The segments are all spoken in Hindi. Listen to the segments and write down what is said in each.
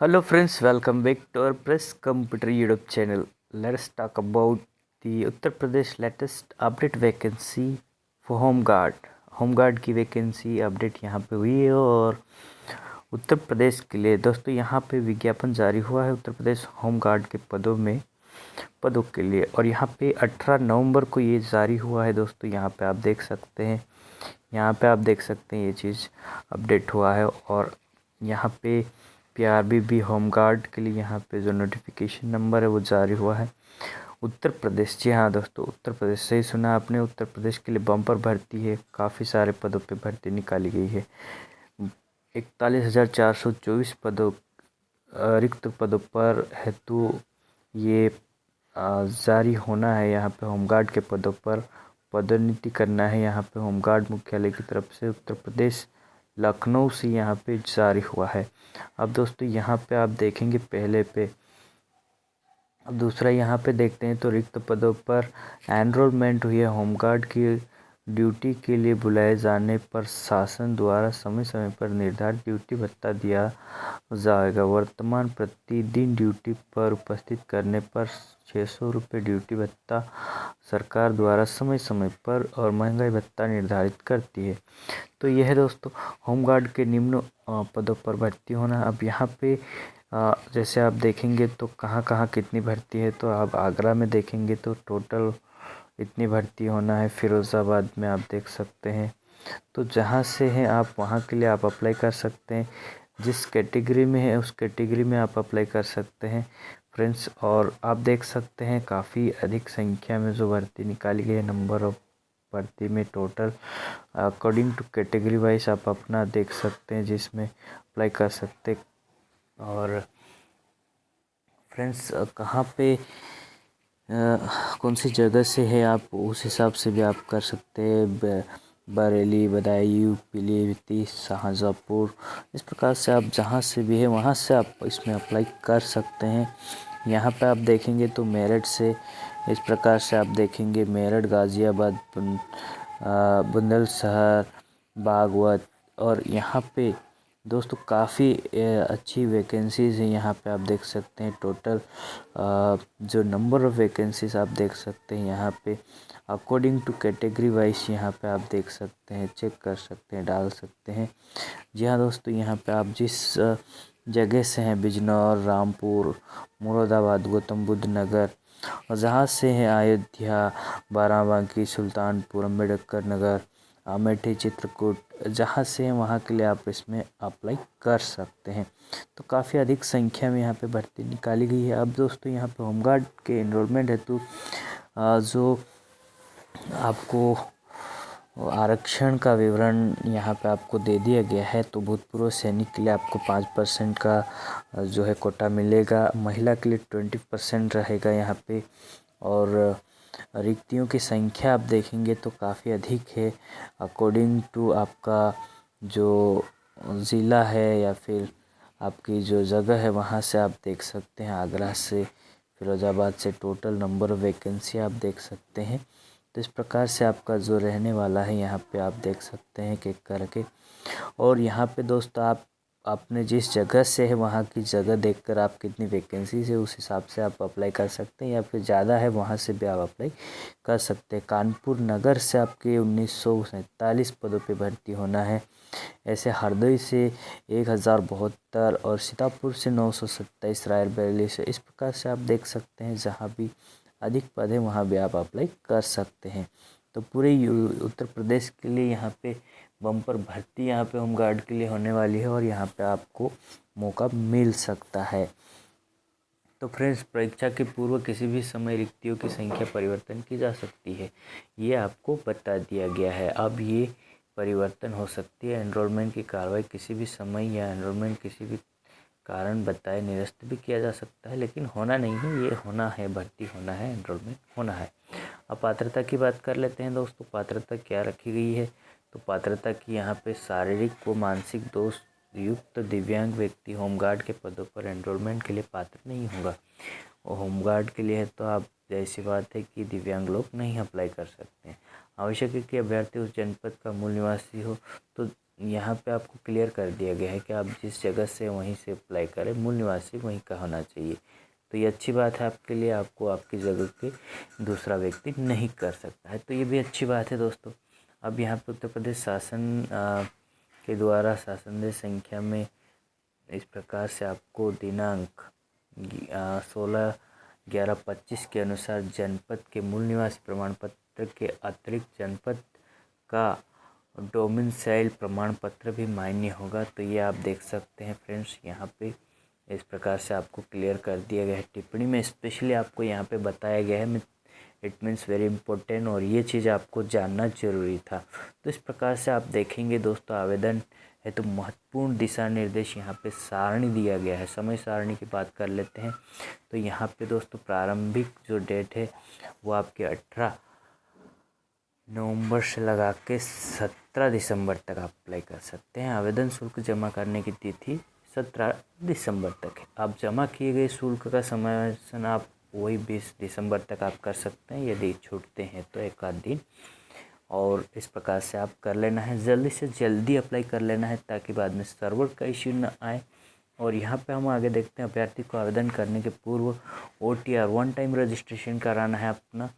Hello friends, welcome back to our Press Computer YouTube channel. Let's talk about the Uttar Pradesh latest update vacancy for Home Guard. Home guard की वैकेंसी अपडेट यहाँ पे हुई है और उत्तर प्रदेश के लिए दोस्तों यहाँ पे विज्ञापन जारी हुआ है उत्तर प्रदेश होम गार्ड के पदों के लिए। और यहाँ पे 18 नवंबर को ये जारी हुआ है दोस्तों। यहाँ पे आप देख सकते हैं, ये चीज़ अपडेट हुआ है। और यहाँ पे पीआरबी होम गार्ड के लिए यहाँ पे जो नोटिफिकेशन नंबर है वो जारी हुआ है। उत्तर प्रदेश, जी हाँ दोस्तों, उत्तर प्रदेश, सही सुना आपने। उत्तर प्रदेश के लिए बम्पर भर्ती है, काफ़ी सारे पदों पे भर्ती निकाली गई है। 41,424 पदों रिक्त पदों पर हेतु ये जारी होना है। यहाँ पे होमगार्ड के पदों पर पदोन्नति करना है। यहाँ पे होमगार्ड मुख्यालय की तरफ से उत्तर प्रदेश लखनऊ से यहाँ पे जारी हुआ है। अब दोस्तों यहाँ पे आप देखेंगे पहले पे, अब दूसरा यहाँ पे देखते हैं तो रिक्त पदों पर एनरोलमेंट हुई है। होमगार्ड की ड्यूटी के लिए बुलाए जाने पर शासन द्वारा समय समय पर निर्धारित ड्यूटी भत्ता दिया जाएगा। वर्तमान प्रतिदिन ड्यूटी पर उपस्थित करने पर 600 रुपये ड्यूटी भत्ता सरकार द्वारा समय समय पर और महंगाई भत्ता निर्धारित करती है। तो यह है दोस्तों होमगार्ड के निम्न पदों पर भर्ती होना। अब यहाँ पे जैसे आप देखेंगे तो कहाँ कहाँ कितनी भर्ती है, तो आप आगरा में देखेंगे तो टोटल इतनी भर्ती होना है। फिरोज़ाबाद में आप देख सकते हैं। तो जहाँ से हैं आप वहाँ के लिए आप अप्लाई कर सकते हैं। जिस कैटेगरी में है उस कैटेगरी में आप अप्लाई कर सकते हैं फ्रेंड्स। और आप देख सकते हैं काफ़ी अधिक संख्या में जो भर्ती निकाली गई है, नंबर ऑफ भर्ती में total according to category wise आप अपना देख सकते हैं जिसमें अप्लाई कर सकते। और फ्रेंड्स कहाँ पे कौन सी जगह से है आप उस हिसाब से भी आप कर सकते हैं। बरेली, बदायूं, पीलीभीत, शाहजहाँपुर, इस प्रकार से आप जहाँ से भी है वहाँ से आप इसमें अप्लाई कर सकते हैं। यहाँ पे आप देखेंगे तो मेरठ से, इस प्रकार से आप देखेंगे मेरठ, गाज़ियाबाद, बुलंदशहर, बागपत। और यहाँ पे दोस्तों काफ़ी अच्छी वैकेंसीज़ हैं। यहाँ पे आप देख सकते हैं टोटल जो नंबर ऑफ़ वैकेंसीज़ आप देख सकते हैं यहाँ पे अकॉर्डिंग टू कैटेगरी वाइज यहाँ पे आप देख सकते हैं, चेक कर सकते हैं, डाल सकते हैं। जी हाँ दोस्तों, यहाँ पे आप जिस जगह से हैं, बिजनौर, रामपुर, मुरादाबाद, गौतम बुद्ध नगर, और जहाँ से हैं अयोध्या, बाराबंकी, सुल्तानपुर, अम्बेडकर नगर, अमेठी, चित्रकूट, जहाँ से हैं वहाँ के लिए आप इसमें अप्लाई कर सकते हैं। तो काफ़ी अधिक संख्या में यहाँ पे भर्ती निकाली गई है। अब दोस्तों यहाँ पे होमगार्ड के एनरोलमेंट हेतु जो आपको आरक्षण का विवरण यहाँ पे आपको दे दिया गया है। तो भूतपूर्व सैनिक के लिए आपको 5% का जो है कोटा मिलेगा। महिला के लिए 20% रहेगा यहाँ पे। और रिक्तियों की संख्या आप देखेंगे तो काफ़ी अधिक है अकॉर्डिंग टू आपका जो ज़िला है या फिर आपकी जो जगह है वहाँ से आप देख सकते हैं। आगरा से, फिरोज़ाबाद से टोटल नंबर ऑफ़ वैकेंसी आप देख सकते हैं। तो इस प्रकार से आपका जो रहने वाला है यहाँ पे आप देख सकते हैं एक एक करके। और यहाँ पे दोस्तों आप अपने जिस जगह से है वहाँ की जगह देखकर आप कितनी वैकेंसीज है उस हिसाब से आप अप्लाई कर सकते हैं, या फिर ज़्यादा है वहाँ से भी आप अप्लाई कर सकते हैं। कानपुर नगर से आपके 1947 पदों पे भर्ती होना है। ऐसे हरदोई से 1072 और सीतापुर से 927, रायबरेली से, इस प्रकार से आप देख सकते हैं जहाँ भी अधिक पद है वहाँ भी आप अप्लाई कर सकते हैं। तो पूरे उत्तर प्रदेश के लिए यहाँ पे बम्पर भर्ती यहाँ पे होमगार्ड के लिए होने वाली है और यहाँ पे आपको मौका मिल सकता है। तो फ्रेंड्स परीक्षा के पूर्व किसी भी समय रिक्तियों की संख्या परिवर्तन की जा सकती है, ये आपको बता दिया गया है। अब ये परिवर्तन हो सकती है। एनरोलमेंट की कार्रवाई किसी भी समय या एनरोलमेंट किसी भी कारण बताए निरस्त भी किया जा सकता है, लेकिन होना नहीं है, ये होना है, भर्ती होना है, एनरोलमेंट होना है। अब पात्रता की बात कर लेते हैं दोस्तों। पात्रता क्या रखी गई है, तो पात्रता की यहाँ पे शारीरिक व मानसिक दोष युक्त दिव्यांग व्यक्ति होमगार्ड के पदों पर एनरोलमेंट के लिए पात्र नहीं होगा। और होमगार्ड के लिए है तो आप जैसी बात है कि दिव्यांग लोग नहीं अप्लाई कर सकते हैं। आवश्यक है कि अभ्यर्थी उस जनपद का मूल निवासी हो। तो यहाँ पे आपको क्लियर कर दिया गया है कि आप जिस जगह से वहीं से अप्लाई करें, मूल निवासी वहीं का होना चाहिए। तो ये अच्छी बात है आपके लिए, आपको आपकी जगह के दूसरा व्यक्ति नहीं कर सकता है, तो ये भी अच्छी बात है दोस्तों। अब यहाँ पे उत्तर प्रदेश शासन के द्वारा शासनदेश संख्या में इस प्रकार से आपको दिनांक 16/11/25 के अनुसार जनपद के मूल निवासी प्रमाण पत्र के अतिरिक्त जनपद का डोमिसाइल प्रमाण पत्र भी मान्य होगा। तो ये आप देख सकते हैं फ्रेंड्स, यहाँ पे इस प्रकार से आपको क्लियर कर दिया गया है। टिप्पणी में स्पेशली आपको यहाँ पे बताया गया है, इट मीन्स वेरी इंपॉर्टेंट, और ये चीज़ आपको जानना जरूरी था। तो इस प्रकार से आप देखेंगे दोस्तों, आवेदन है तो महत्वपूर्ण दिशा निर्देश यहाँ पे सारणी दिया गया है। समय सारणी की बात कर लेते हैं तो यहाँ पे दोस्तों प्रारंभिक जो डेट है वो आपके 18 नवंबर से लगा के 17 दिसंबर तक आप अप्लाई कर सकते हैं। आवेदन शुल्क जमा करने की तिथि 17 दिसंबर तक है। आप जमा किए गए शुल्क का समावेशन आप वही 20 दिसंबर तक आप कर सकते हैं, यदि छूटते हैं तो एक आध दिन, और इस प्रकार से आप कर लेना है। जल्दी से जल्दी अप्लाई कर लेना है ताकि बाद में सर्वर का इश्यू न आए। और यहाँ पे हम आगे देखते हैं, अभ्यर्थी को आवेदन करने के पूर्व OTR वन टाइम रजिस्ट्रेशन कराना है अपना।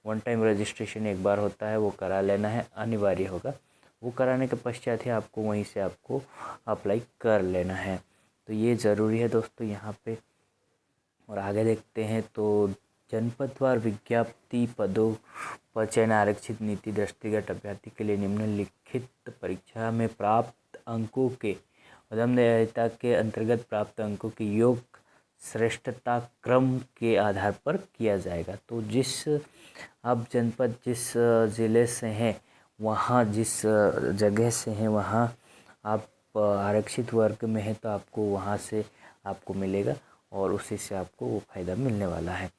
वन टाइम रजिस्ट्रेशन एक बार होता है, वो करा लेना है, अनिवार्य होगा। वो कराने के पश्चात ही आपको वहीं से आपको अप्लाई कर लेना है। तो ये ज़रूरी है दोस्तों यहाँ पे। और आगे देखते हैं तो जनपदवार विज्ञप्ति पदों पर चयन आरक्षित नीति दृष्टिगत अभ्यर्थी के लिए निम्नलिखित परीक्षा में प्राप्त अंकों के उदमदयता के अंतर्गत प्राप्त अंकों के योग श्रेष्ठता क्रम के आधार पर किया जाएगा। तो जिस आप जनपद जिस ज़िले से हैं, वहाँ जिस जगह से हैं, वहाँ आप आरक्षित वर्ग में हैं तो आपको वहाँ से आपको मिलेगा और उसी से आपको वो फ़ायदा मिलने वाला है।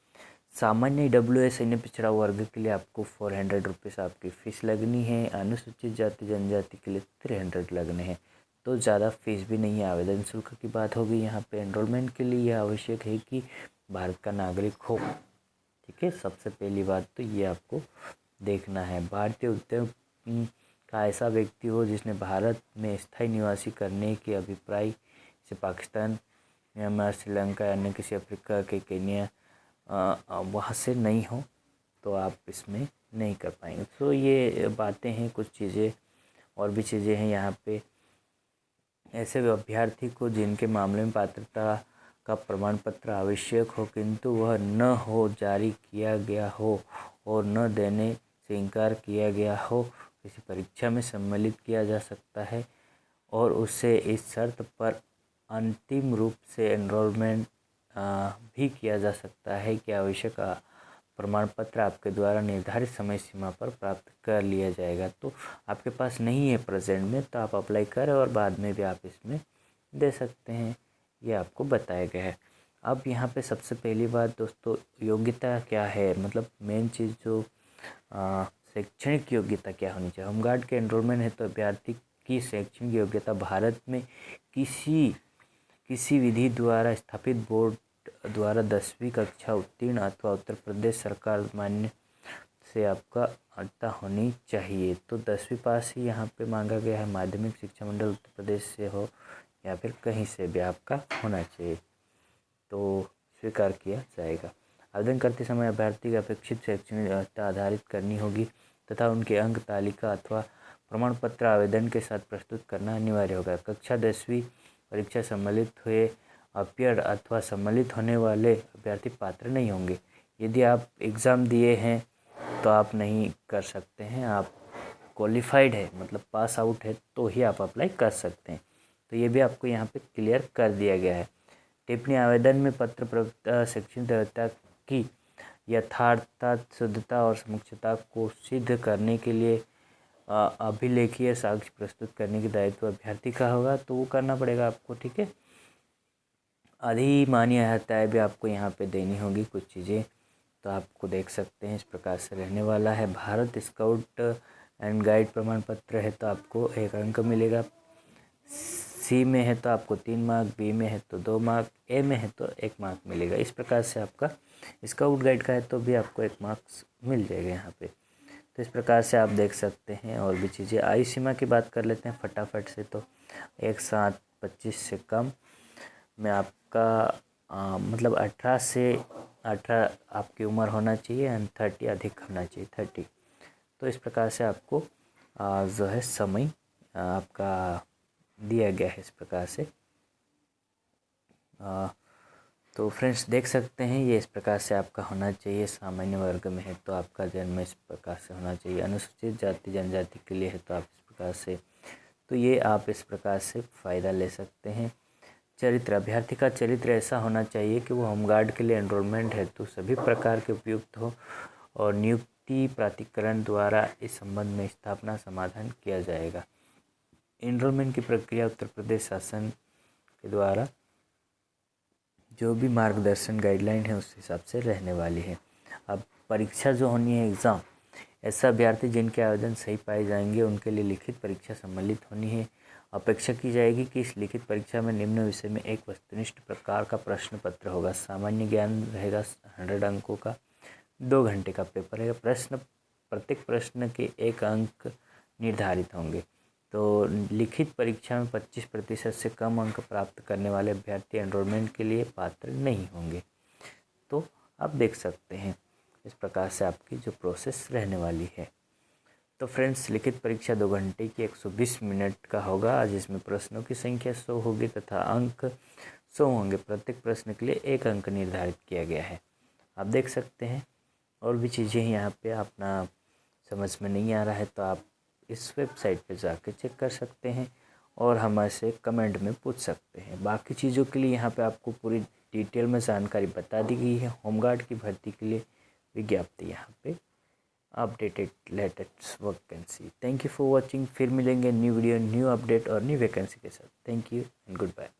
सामान्य EWS अन्य पिछड़ा वर्ग के लिए आपको 400 रुपीज़ आपकी फ़ीस लगनी है। अनुसूचित जाति जनजाति के लिए 300 लगने हैं। तो ज़्यादा फीस भी नहीं है। आवेदन शुल्क की बात होगी यहाँ पे। एनरोलमेंट के लिए यह आवश्यक है कि भारत का नागरिक हो। ठीक है, सबसे पहली बात तो ये आपको देखना है। भारतीय उद्यम का ऐसा व्यक्ति हो जिसने भारत में स्थायी निवासी करने के अभिप्राय से पाकिस्तान, म्यांमार, श्रीलंका या अन्य किसी अफ्रीका के केन्या वहाँ से नहीं हो तो आप इसमें नहीं कर पाएंगे। तो ये बातें हैं, कुछ चीज़ें और भी चीज़ें हैं यहाँ पे। ऐसे अभ्यर्थी को जिनके मामले में पात्रता का प्रमाण पत्र आवश्यक हो किंतु वह न हो जारी किया गया हो और न देने से इनकार किया गया हो, किसी परीक्षा में सम्मिलित किया जा सकता है और उससे इस शर्त पर अंतिम रूप से एनरोलमेंट भी किया जा सकता है कि आवश्यक प्रमाण पत्र आपके द्वारा निर्धारित समय सीमा पर प्राप्त कर लिया जाएगा। तो आपके पास नहीं है प्रेजेंट में तो आप अप्लाई करें और बाद में भी आप इसमें दे सकते हैं, ये आपको बताया गया है। अब यहाँ पे सबसे पहली बात दोस्तों, योग्यता क्या है, मतलब मेन चीज़ जो शैक्षणिक योग्यता क्या होनी चाहिए। होमगार्ड के एनरोलमेंट है तो अभ्यर्थी की शैक्षणिक योग्यता भारत में किसी विधि द्वारा स्थापित बोर्ड द्वारा 10वीं कक्षा उत्तीर्ण अथवा उत्तर प्रदेश सरकार मान्य से आपका अर्हता होनी चाहिए। तो 10वीं पास ही यहाँ पे मांगा गया है। माध्यमिक शिक्षा मंडल उत्तर प्रदेश से हो या फिर कहीं से भी आपका होना चाहिए तो स्वीकार किया जाएगा। आवेदन करते समय अभ्यर्थी की अपेक्षित शैक्षणिक अर्हता आधारित करनी होगी तथा उनके अंक तालिका अथवा प्रमाण पत्र आवेदन के साथ प्रस्तुत करना अनिवार्य होगा। कक्षा 10वीं परीक्षा सम्मिलित हुए अपियर अथवा सम्मिलित होने वाले अभ्यर्थी पात्र नहीं होंगे। यदि आप एग्ज़ाम दिए हैं तो आप नहीं कर सकते हैं। आप क्वालिफाइड है मतलब पास आउट है तो ही आप अप्लाई कर सकते हैं। तो ये भी आपको यहाँ पे क्लियर कर दिया गया है। टिप्पणी, आवेदन में पत्र प्रवक्ता शैक्षणिक योग्यता की यथार्थता, शुद्धता और समुचितता को सिद्ध करने के लिए अभिलेखीय साक्ष्य प्रस्तुत करने की दायित्व अभ्यर्थी का होगा, तो वो करना पड़ेगा आपको। ठीक है, अधिमान्य अर्हताएँ भी आपको यहाँ पे देनी होगी कुछ चीज़ें, तो आपको देख सकते हैं इस प्रकार से रहने वाला है। भारत स्काउट एंड गाइड प्रमाण पत्र है तो आपको 1 अंक मिलेगा। C में है तो आपको 3 मार्क, B में है तो 2 मार्क, A में है तो 1 मार्क मिलेगा। इस प्रकार से आपका स्काउट गाइड का है तो भी आपको 1 मार्क्स मिल जाएगा यहाँ पे। तो इस प्रकार से आप देख सकते हैं। और भी चीज़ें, आयु सीमा की बात कर लेते हैं फटाफट से। तो 1/7/25 से कम में आपका मतलब 18 आपकी उम्र होना चाहिए एंड 30 अधिक होना चाहिए, 30। तो इस प्रकार से आपको जो है समय आपका दिया गया है इस प्रकार से। तो फ्रेंड्स देख सकते हैं ये इस प्रकार से आपका होना चाहिए। सामान्य वर्ग में है तो आपका जन्म इस प्रकार से होना चाहिए। अनुसूचित जाति जनजाति के लिए है तो आप इस प्रकार से, तो ये आप इस प्रकार से फ़ायदा ले सकते हैं। चरित्र, अभ्यर्थी का चरित्र ऐसा होना चाहिए कि वो होमगार्ड के लिए एनरोलमेंट है तो सभी प्रकार के उपयुक्त हो और नियुक्ति प्राधिकरण द्वारा इस संबंध में स्थापना समाधान किया जाएगा। एनरोलमेंट की प्रक्रिया उत्तर प्रदेश शासन के द्वारा जो भी मार्गदर्शन गाइडलाइन है उस हिसाब से रहने वाली है। अब परीक्षा जो होनी है एग्ज़ाम, ऐसा अभ्यर्थी जिनके आवेदन सही पाए जाएंगे उनके लिए लिखित परीक्षा सम्मिलित होनी है। अपेक्षा की जाएगी कि इस लिखित परीक्षा में निम्न विषय में एक वस्तुनिष्ठ प्रकार का प्रश्न पत्र होगा। सामान्य ज्ञान रहेगा 100 अंकों का, 2 घंटे का पेपर रहेगा। प्रत्येक प्रश्न के 1 अंक निर्धारित होंगे। तो लिखित परीक्षा में 25% से कम अंक प्राप्त करने वाले अभ्यर्थी एनरोलमेंट के लिए पात्र नहीं होंगे। तो आप देख सकते हैं इस प्रकार से आपकी जो प्रोसेस रहने वाली है। तो फ्रेंड्स लिखित परीक्षा 2 घंटे की 120 मिनट का होगा, जिसमें प्रश्नों की संख्या 100 होगी तथा अंक 100 होंगे। प्रत्येक प्रश्न के लिए 1 अंक निर्धारित किया गया है। आप देख सकते हैं। और भी चीज़ें यहाँ पे अपना समझ में नहीं आ रहा है तो आप इस वेबसाइट पे जाके चेक कर सकते हैं और हमारे से कमेंट में पूछ सकते हैं। बाकी चीज़ों के लिए यहाँ पे आपको पूरी डिटेल में जानकारी बता दी गई है। होमगार्ड की भर्ती के लिए विज्ञप्ति यहाँ पे updated latest vacancy. Thank you for watching. फिर मिलेंगे न्यू वीडियो, न्यू अपडेट और न्यू वैकेंसी के साथ। Thank you and good bye.